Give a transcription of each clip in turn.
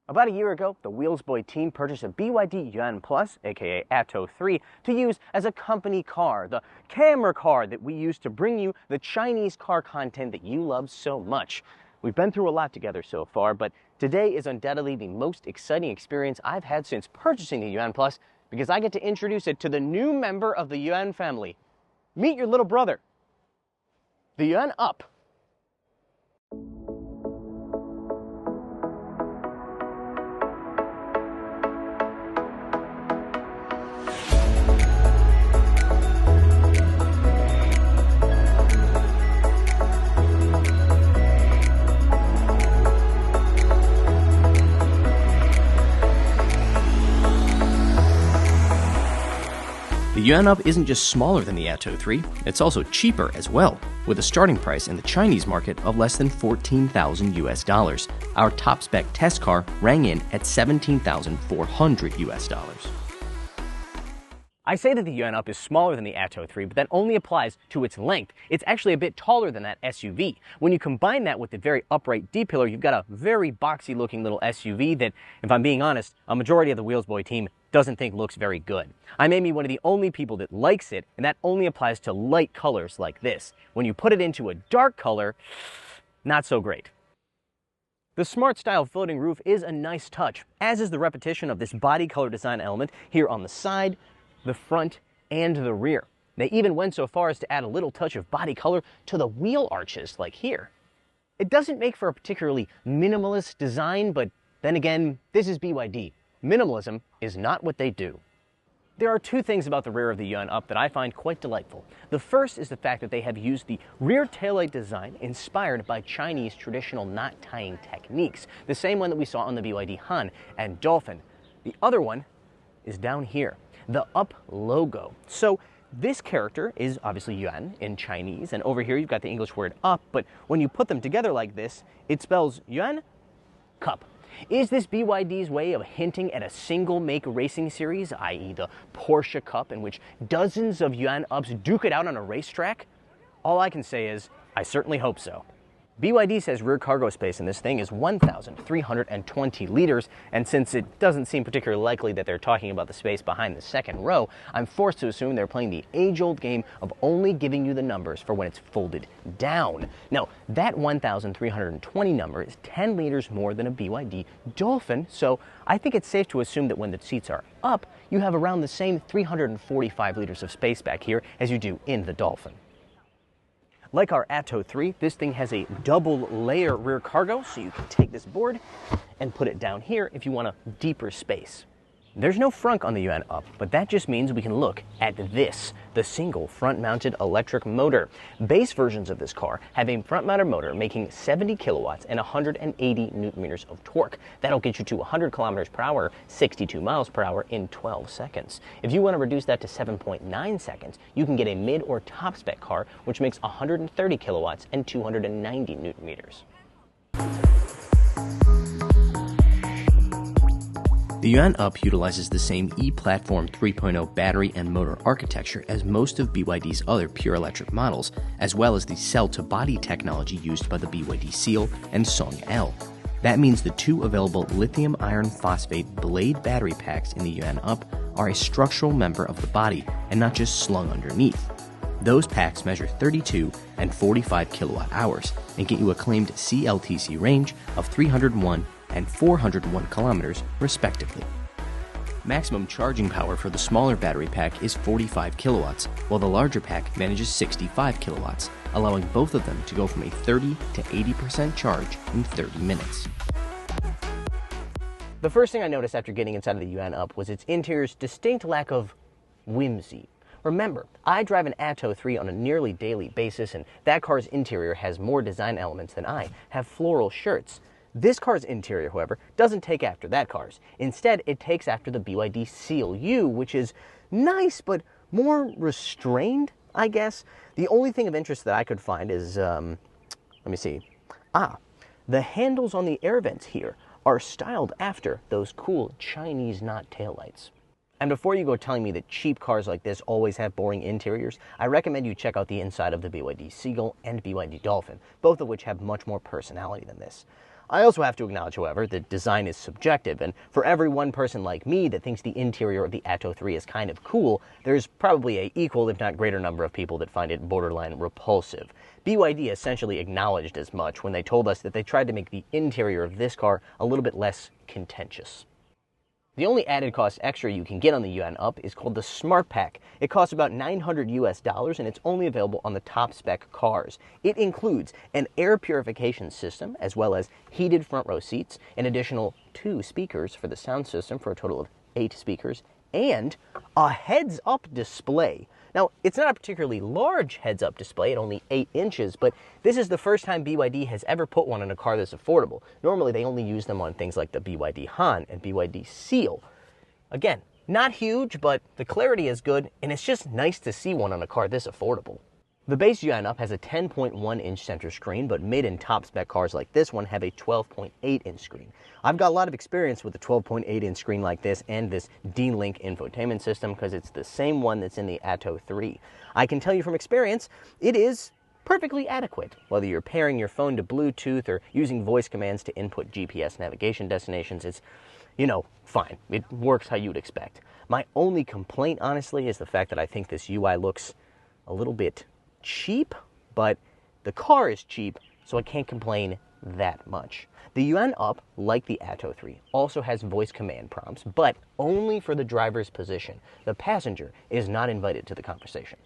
About a year ago, the Wheelsboy team purchased a BYD Yuan PLUS, aka Atto 3, to use as a company car, the camera car that we use to bring you the Chinese car content that you love so much. We've been through a lot together so far, but today is undoubtedly the most exciting experience I've had since purchasing the Yuan PLUS, because I get to introduce it to the new member of the Yuan family. Meet your little brother, the Yuan Up. The Yuan Up isn't just smaller than the Atto 3, it's also cheaper as well, with a starting price in the Chinese market of less than $14,000 US. Our top spec test car rang in at $17,400 US. I say that the Yuan Up is smaller than the Atto 3, but that only applies to its length. It's actually a bit taller than that SUV. When you combine that with the very upright D-pillar, you've got a very boxy looking little SUV that, if I'm being honest, a majority of the Wheelsboy team doesn't think looks very good. I may be one of the only people that likes it, and that only applies to light colors like this. When you put it into a dark color, not so great. The Smart Style floating roof is a nice touch, as is the repetition of this body color design element here on the side, the front, and the rear. They even went so far as to add a little touch of body color to the wheel arches, like here. It doesn't make for a particularly minimalist design, but then again, this is BYD. Minimalism is not what they do. There are two things about the rear of the Yuan Up that I find quite delightful. The first is the fact that they have used the rear taillight design inspired by Chinese traditional knot tying techniques, the same one that we saw on the BYD Han and Dolphin. The other one is down here, the Up logo. So this character is obviously Yuan in Chinese, and over here you've got the English word up, but when you put them together like this, it spells Yuan Cup. Is this BYD's way of hinting at a single-make racing series, i.e. the Porsche Cup, in which dozens of Yuan Ups duke it out on a racetrack? All I can say is, I certainly hope so. BYD says rear cargo space in this thing is 1,320 liters, and since it doesn't seem particularly likely that they're talking about the space behind the second row, I'm forced to assume they're playing the age-old game of only giving you the numbers for when it's folded down. Now, that 1,320 number is 10 liters more than a BYD Dolphin, so I think it's safe to assume that when the seats are up, you have around the same 345 liters of space back here as you do in the Dolphin. Like our Atto 3, this thing has a double layer rear cargo, so you can take this board and put it down here if you want a deeper space. There's no frunk on the Yuan Up, but that just means we can look at this, the single front-mounted electric motor. Base versions of this car have a front-mounted motor making 70 kilowatts and 180 newton-meters of torque. That'll get you to 100 kilometers per hour, 62 miles per hour in 12 seconds. If you want to reduce that to 7.9 seconds, you can get a mid or top spec car, which makes 130 kilowatts and 290 newton-meters. The Yuan Up utilizes the same E-Platform 3.0 battery and motor architecture as most of BYD's other pure electric models, as well as the cell-to-body technology used by the BYD Seal and Song L. That means the two available lithium iron phosphate blade battery packs in the Yuan Up are a structural member of the body and not just slung underneath. Those packs measure 32 and 45 kilowatt hours and get you a claimed CLTC range of 301 and 401 kilometers, respectively. Maximum charging power for the smaller battery pack is 45 kilowatts, while the larger pack manages 65 kilowatts, allowing both of them to go from a 30 to 80% charge in 30 minutes. The first thing I noticed after getting inside of the Yuan Up was its interior's distinct lack of whimsy. Remember, I drive an Atto 3 on a nearly daily basis, and that car's interior has more design elements than I have floral shirts. This car's interior, however, doesn't take after that car's. Instead, it takes after the BYD Seal U, which is nice, but more restrained, I guess. The only thing of interest that I could find is, let me see. The handles on the air vents here are styled after those cool Chinese knot taillights. And before you go telling me that cheap cars like this always have boring interiors, I recommend you check out the inside of the BYD Seagull and BYD Dolphin, both of which have much more personality than this. I also have to acknowledge, however, that design is subjective, and for every one person like me that thinks the interior of the Atto 3 is kind of cool, there's probably a equal, if not greater number of people that find it borderline repulsive. BYD essentially acknowledged as much when they told us that they tried to make the interior of this car a little bit less contentious. The only added cost extra you can get on the Yuan Up is called the Smart Pack. It costs about $900 and it's only available on the top spec cars. It includes an air purification system as well as heated front row seats, an additional 2 speakers for the sound system for a total of 8 speakers, and a heads-up display. Now, it's not a particularly large heads-up display at only 8 inches, but this is the first time BYD has ever put one in a car that's affordable. Normally, they only use them on things like the BYD Han and BYD Seal. Again, not huge, but the clarity is good, and it's just nice to see one on a car this affordable. The base Yuan Up has a 10.1-inch center screen, but mid and top spec cars like this one have a 12.8-inch screen. I've got a lot of experience with a 12.8-inch screen like this and this D-Link infotainment system because it's the same one that's in the Atto 3. I can tell you from experience, it is perfectly adequate. Whether you're pairing your phone to Bluetooth or using voice commands to input GPS navigation destinations, it's, fine. It works how you would expect. My only complaint, honestly, is the fact that I think this UI looks a little bit cheap, but the car is cheap, so I can't complain that much. The Yuan Up, like the Atto 3, also has voice command prompts, but only for the driver's position. The passenger is not invited to the conversation.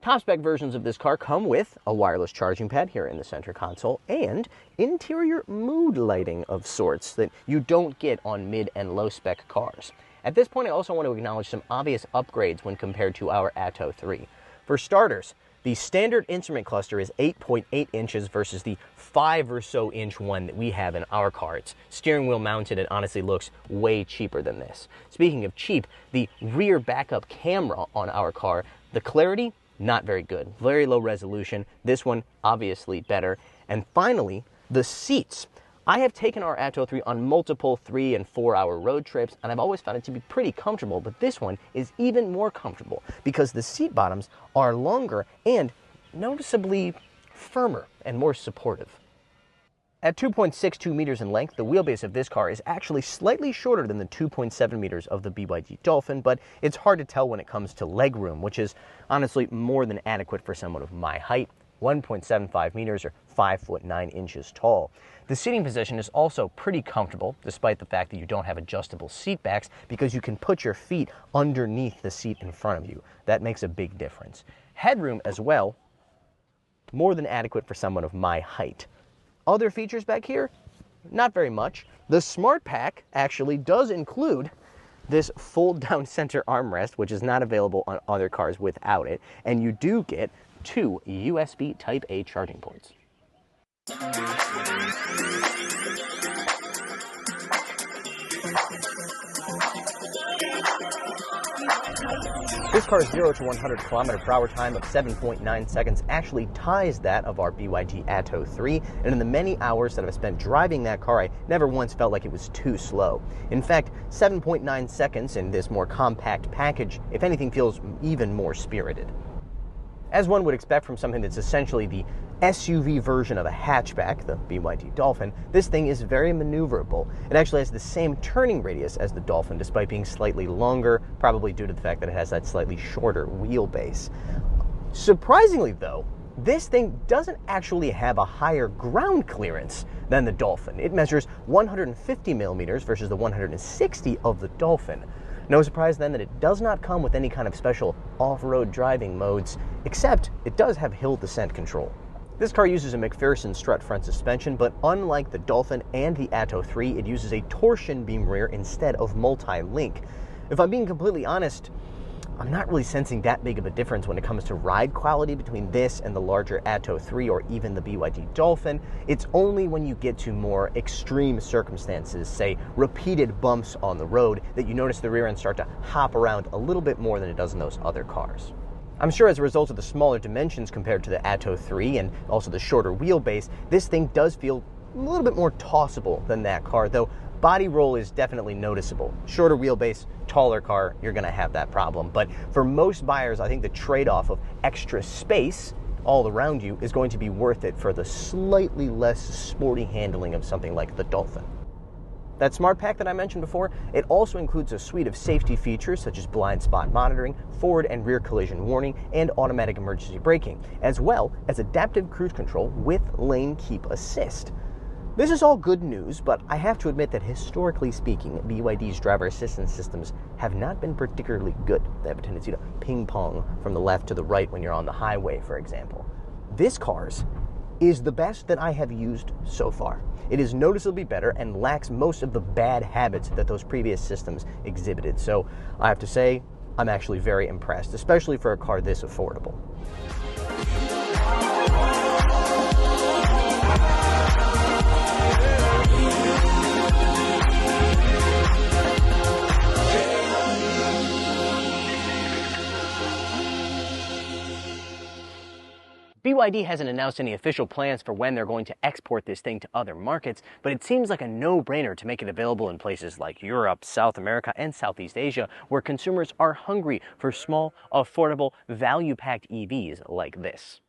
Top spec versions of this car come with a wireless charging pad here in the center console and interior mood lighting of sorts that you don't get on mid and low spec cars. At this point, I also want to acknowledge some obvious upgrades when compared to our Atto 3. For starters, the standard instrument cluster is 8.8 inches versus the 5 or so inch one that we have in our car. It's steering wheel mounted and honestly looks way cheaper than this. Speaking of cheap, the rear backup camera on our car, the clarity, not very good. Very low resolution. This one, obviously better. And finally, the seats. I have taken our Atto 3 on multiple 3- and 4-hour road trips, and I've always found it to be pretty comfortable, but this one is even more comfortable because the seat bottoms are longer and noticeably firmer and more supportive. At 2.62 meters in length, the wheelbase of this car is actually slightly shorter than the 2.7 meters of the BYD Dolphin, but it's hard to tell when it comes to legroom, which is honestly more than adequate for someone of my height. 1.75 meters or 5 foot 9 inches tall. The seating position is also pretty comfortable, despite the fact that you don't have adjustable seat backs, because you can put your feet underneath the seat in front of you. That makes a big difference. Headroom as well, more than adequate for someone of my height. Other features back here, not very much. The Smart Pack actually does include this fold-down center armrest, which is not available on other cars without it, and you do get 2 USB Type-A charging ports. This car's 0 to 100 km/h time of 7.9 seconds actually ties that of our BYD Atto 3, and in the many hours that I've spent driving that car, I never once felt like it was too slow. In fact, 7.9 seconds in this more compact package, if anything, feels even more spirited. As one would expect from something that's essentially the SUV version of a hatchback, the BYD Dolphin, this thing is very maneuverable. It actually has the same turning radius as the Dolphin, despite being slightly longer, probably due to the fact that it has that slightly shorter wheelbase. Surprisingly, though, this thing doesn't actually have a higher ground clearance than the Dolphin. It measures 150 millimeters versus the 160 of the Dolphin. No surprise then that it does not come with any kind of special off-road driving modes, except it does have hill descent control. This car uses a McPherson strut front suspension, but unlike the Dolphin and the Atto 3, it uses a torsion beam rear instead of multi-link. If I'm being completely honest, I'm not really sensing that big of a difference when it comes to ride quality between this and the larger Atto 3 or even the BYD Dolphin. It's only when you get to more extreme circumstances, say repeated bumps on the road, that you notice the rear end start to hop around a little bit more than it does in those other cars. I'm sure as a result of the smaller dimensions compared to the Atto 3 and also the shorter wheelbase, this thing does feel a little bit more tossable than that car, though body roll is definitely noticeable. Shorter wheelbase, taller car, you're going to have that problem. But for most buyers, I think the trade-off of extra space all around you is going to be worth it for the slightly less sporty handling of something like the Dolphin. That smart pack that I mentioned before, it also includes a suite of safety features such as blind spot monitoring, forward and rear collision warning, and automatic emergency braking, as well as adaptive cruise control with lane keep assist. This is all good news, but I have to admit that historically speaking, BYD's driver assistance systems have not been particularly good. They have a tendency to ping pong from the left to the right when you're on the highway, for example. This car's is the best that I have used so far. It is noticeably better and lacks most of the bad habits that those previous systems exhibited. So I have to say, I'm actually very impressed, especially for a car this affordable. BYD hasn't announced any official plans for when they're going to export this thing to other markets, but it seems like a no-brainer to make it available in places like Europe, South America, and Southeast Asia, where consumers are hungry for small, affordable, value-packed EVs like this.